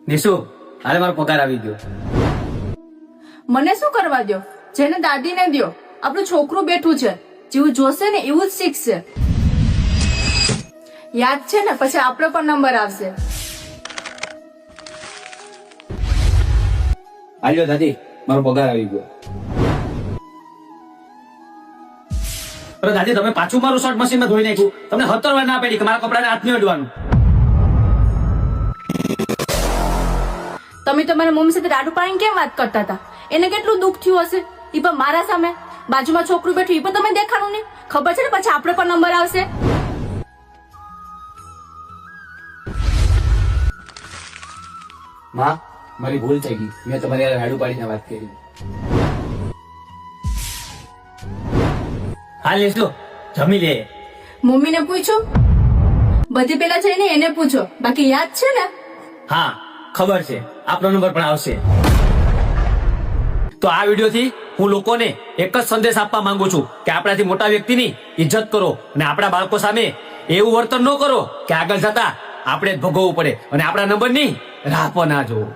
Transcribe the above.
નિશુ, હાલે મારો પગાર આવી ગયો. મને શું કરવા દો? જેને દાદીને દો. આપણું છોકરું બેઠું છે, જેવું જોશે ને એવું જ શીખશે. યાદ છે ને, પછી આપણો પણ નંબર આવશે. હાલ્યો દાદી, મારો પગાર આવી ગયો. અરે દાદી, તમે પાછું મારું શર્ટ મશીનમાં ધોઈ નાખ્યું. તમને 17 વાર ના પડી કે મારા કપડાને હાથ નહીં અડવાનું. તમે તમારા મમ્મી સાથે રાડું પાડીને કેમ વાત કરતા હતા? એને કેટલું દુઃખ થયું હશે. ઈ પણ મારા સામે બાજુમાં છોકરું બેઠું, ઈ પણ તમે દેખાડું નહીં. ખબર છે ને, પછી આપણો પણ નંબર આવશે. માં, મારી ભૂલ થઈ ગઈ. મેં તમારી હારે રાડું પાડીને વાત કરી. હાલ નિશુ, જમી લે. મમ્મીને પૂછો. બધી પેલા જઈને એને પૂછો. બાકી યાદ છે ને? હા, ખબર છે. આપણો નંબર પણ આવશે. તો આ વિડીયોથી હું લોકોને એક જ સંદેશ આપવા માંગુ છું કે આપણાથી મોટા વ્યક્તિની ઇજ્જત કરો અને આપણા બાળકો સામે એવું વર્તન ન કરો કે આગળ જતા આપણે જ ભોગવવું પડે અને આપણા નંબરની રાહ પણ ના જોવો.